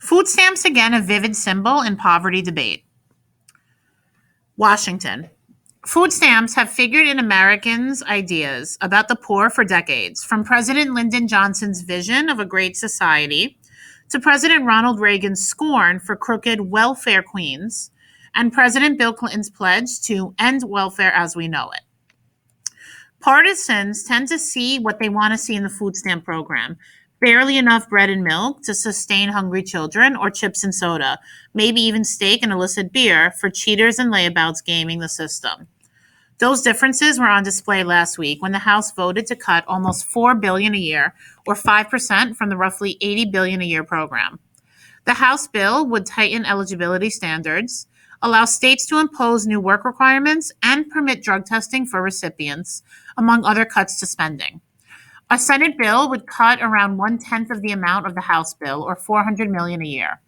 Food stamps again a vivid symbol in poverty debate. Washington. Food stamps have figured in Americans' ideas about the poor for decades, from President Lyndon Johnson's vision of a great society to President Ronald Reagan's scorn for crooked welfare queens and President Bill Clinton's pledge to end welfare as we know it. Partisans tend to see what they want to see in the food stamp program: barely enough bread and milk to sustain hungry children, or chips and soda, maybe even steak and illicit beer for cheaters and layabouts gaming the system. Those differences were on display last week when the House voted to cut almost $4 billion a year, or 5% from the roughly $80 billion a year program. The House bill would tighten eligibility standards, allow states to impose new work requirements, and permit drug testing for recipients, among other cuts to spending. A Senate bill would cut around 1/10 of the amount of the House bill, or $400 million a year.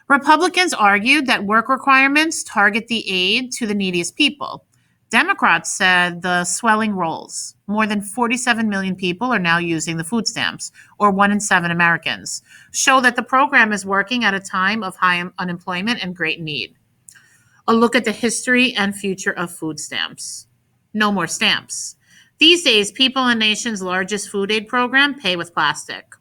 Republicans argued that work requirements target the aid to the neediest people. Democrats said the swelling rolls. More than 47 million people are now using the food stamps, or 1 in 7 Americans, show that the program is working at a time of high unemployment and great need. A look at the history and future of food stamps. No more stamps. These days, people in the nation's largest food aid program pay with plastic.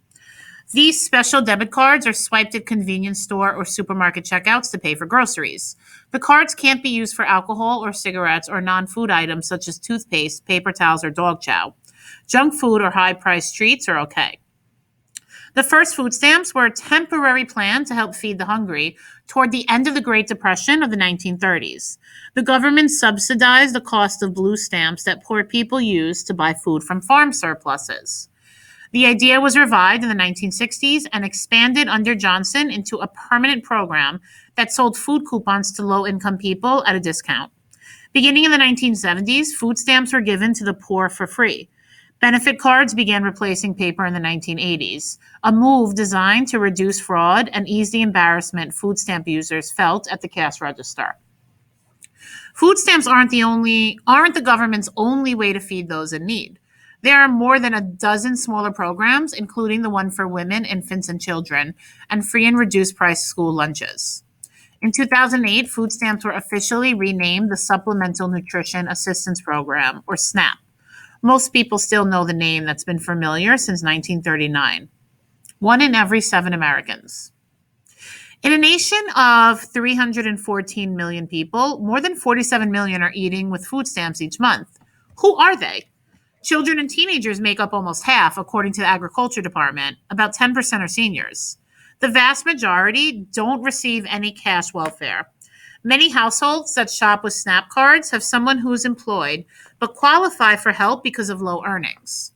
These special debit cards are swiped at convenience store or supermarket checkouts to pay for groceries. The cards can't be used for alcohol or cigarettes or non-food items such as toothpaste, paper towels, or dog chow. Junk food or high-priced treats are okay. The first food stamps were a temporary plan to help feed the hungry toward the end of the Great Depression of the 1930s. The government subsidized the cost of blue stamps that poor people used to buy food from farm surpluses. The idea was revived in the 1960s and expanded under Johnson into a permanent program that sold food coupons to low-income people at a discount. Beginning in the 1970s, food stamps were given to the poor for free. Benefit cards began replacing paper in the 1980s, a move designed to reduce fraud and ease the embarrassment food stamp users felt at the cash register. Food stamps aren't the government's only way to feed those in need. There are more than a dozen smaller programs, including the one for women, infants, and children, and free and reduced price school lunches. In 2008, food stamps were officially renamed the Supplemental Nutrition Assistance Program, or SNAP. Most people still know the name that's been familiar since 1939. 1 in every 7 Americans. In a nation of 314 million people, more than 47 million are eating with food stamps each month. Who are they? Children and teenagers make up almost half, according to the Agriculture Department. About 10% are seniors. The vast majority don't receive any cash welfare. Many households that shop with SNAP cards have someone who is employed but qualify for help because of low earnings.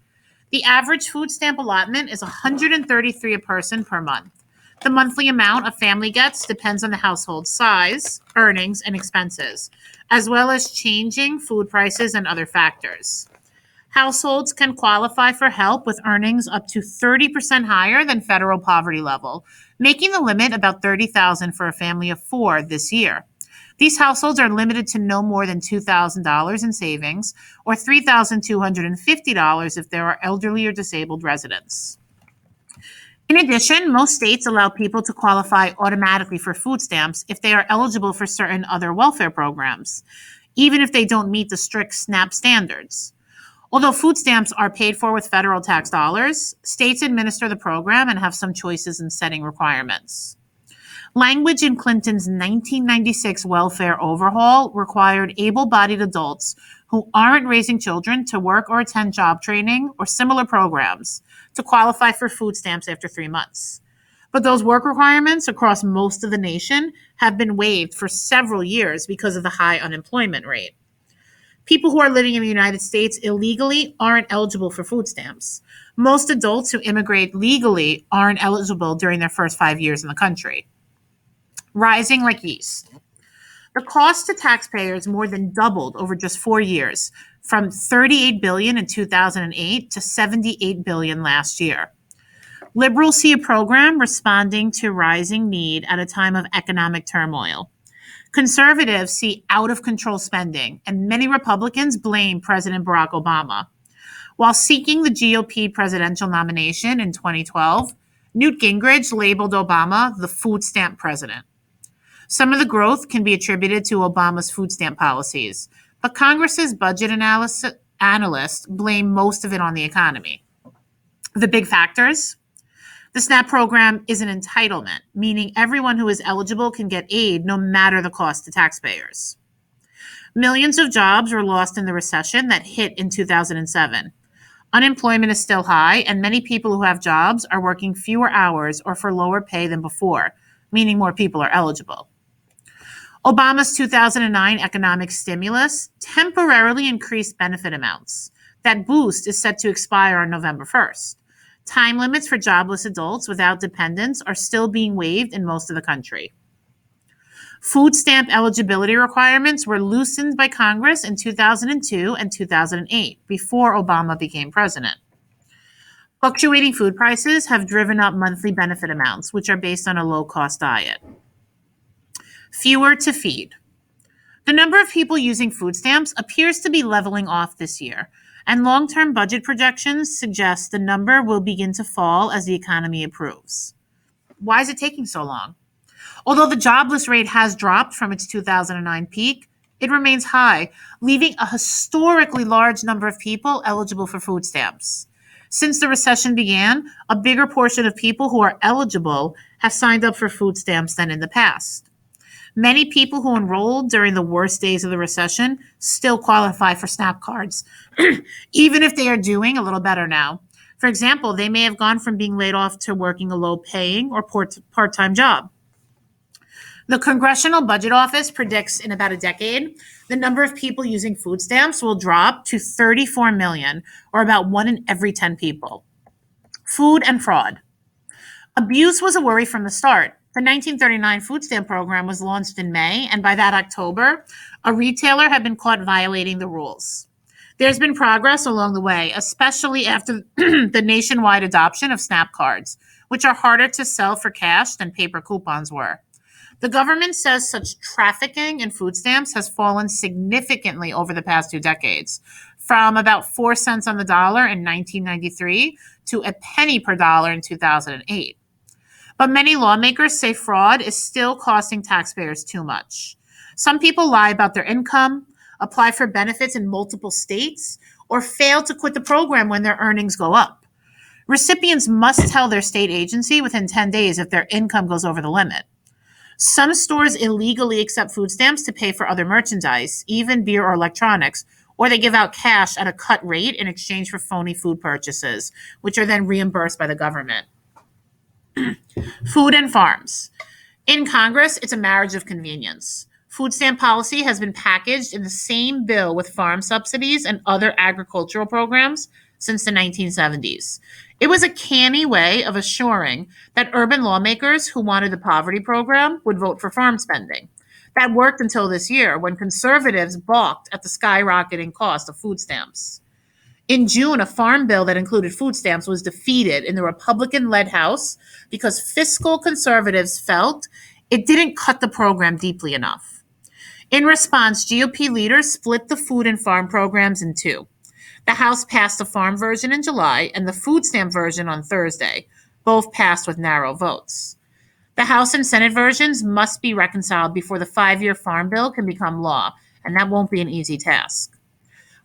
The average food stamp allotment is $133 a person per month. The monthly amount a family gets depends on the household size, earnings, and expenses, as well as changing food prices and other factors. Households can qualify for help with earnings up to 30% higher than federal poverty level, making the limit about $30,000 for a family of 4 this year. These households are limited to no more than $2,000 in savings, or $3,250 if there are elderly or disabled residents. In addition, most states allow people to qualify automatically for food stamps if they are eligible for certain other welfare programs, even if they don't meet the strict SNAP standards. Although food stamps are paid for with federal tax dollars, states administer the program and have some choices in setting requirements. Language in Clinton's 1996 welfare overhaul required able-bodied adults who aren't raising children to work or attend job training or similar programs to qualify for food stamps after 3 months. But those work requirements across most of the nation have been waived for several years because of the high unemployment rate. People who are living in the United States illegally aren't eligible for food stamps. Most adults who immigrate legally aren't eligible during their first 5 years in the country. Rising like yeast. The cost to taxpayers more than doubled over just 4 years, from $38 billion in 2008 to $78 billion last year. Liberals see a program responding to rising need at a time of economic turmoil. Conservatives see out-of-control spending, and many Republicans blame President Barack Obama. While seeking the GOP presidential nomination in 2012, Newt Gingrich labeled Obama the food stamp president. Some of the growth can be attributed to Obama's food stamp policies, but Congress's budget analysts blame most of it on the economy. The big factors: the SNAP program is an entitlement, meaning everyone who is eligible can get aid no matter the cost to taxpayers. Millions of jobs were lost in the recession that hit in 2007. Unemployment is still high, and many people who have jobs are working fewer hours or for lower pay than before, meaning more people are eligible. Obama's 2009 economic stimulus temporarily increased benefit amounts. That boost is set to expire on November 1st. Time limits for jobless adults without dependents are still being waived in most of the country. Food stamp eligibility requirements were loosened by Congress in 2002 and 2008, before Obama became president. Fluctuating food prices have driven up monthly benefit amounts, which are based on a low-cost diet. Fewer to feed. The number of people using food stamps appears to be leveling off this year, and long-term budget projections suggest the number will begin to fall as the economy improves. Why is it taking so long? Although the jobless rate has dropped from its 2009 peak, it remains high, leaving a historically large number of people eligible for food stamps. Since the recession began, a bigger portion of people who are eligible have signed up for food stamps than in the past. Many people who enrolled during the worst days of the recession still qualify for SNAP cards, even if they are doing a little better now. For example, they may have gone from being laid off to working a low-paying or part-time job. The Congressional Budget Office predicts in about a decade, the number of people using food stamps will drop to 34 million, or about 1 in every 10 people. Food and fraud. Abuse was a worry from the start. The 1939 food stamp program was launched in May, and by that October, a retailer had been caught violating the rules. There's been progress along the way, especially after the nationwide adoption of SNAP cards, which are harder to sell for cash than paper coupons were. The government says such trafficking in food stamps has fallen significantly over the past 2 decades, from about 4 cents on the dollar in 1993 to a penny per dollar in 2008. But many lawmakers say fraud is still costing taxpayers too much. Some people lie about their income, apply for benefits in multiple states, or fail to quit the program when their earnings go up. Recipients must tell their state agency within 10 days if their income goes over the limit. Some stores illegally accept food stamps to pay for other merchandise, even beer or electronics, or they give out cash at a cut rate in exchange for phony food purchases, which are then reimbursed by the government. Food and farms. In Congress, it's a marriage of convenience. Food stamp policy has been packaged in the same bill with farm subsidies and other agricultural programs since the 1970s. It was a canny way of assuring that urban lawmakers who wanted the poverty program would vote for farm spending. That worked until this year, when conservatives balked at the skyrocketing cost of food stamps. In June, a farm bill that included food stamps was defeated in the Republican-led House because fiscal conservatives felt it didn't cut the program deeply enough. In response, GOP leaders split the food and farm programs in two. The House passed the farm version in July and the food stamp version on Thursday. Both passed with narrow votes. The House and Senate versions must be reconciled before the 5-year farm bill can become law, and that won't be an easy task.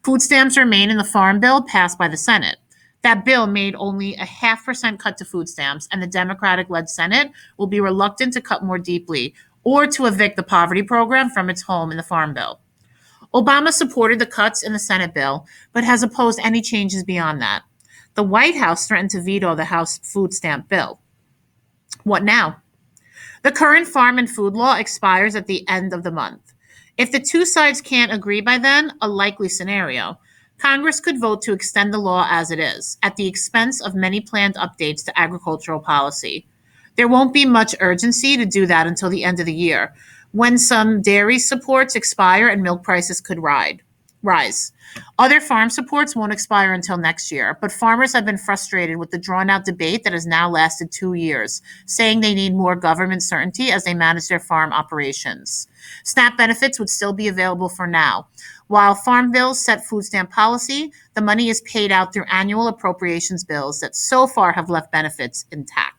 Food stamps remain in the farm bill passed by the Senate. That bill made only a 0.5% cut to food stamps, and the Democratic-led Senate will be reluctant to cut more deeply or to evict the poverty program from its home in the farm bill. Obama supported the cuts in the Senate bill, but has opposed any changes beyond that. The White House threatened to veto the House food stamp bill. What now? The current farm and food law expires at the end of the month. If the two sides can't agree by then, a likely scenario, Congress could vote to extend the law as it is, at the expense of many planned updates to agricultural policy. There won't be much urgency to do that until the end of the year, when some dairy supports expire and milk prices could rise. Other farm supports won't expire until next year, but farmers have been frustrated with the drawn-out debate that has now lasted 2 years, saying they need more government certainty as they manage their farm operations. SNAP benefits would still be available for now. While farm bills set food stamp policy, the money is paid out through annual appropriations bills that so far have left benefits intact.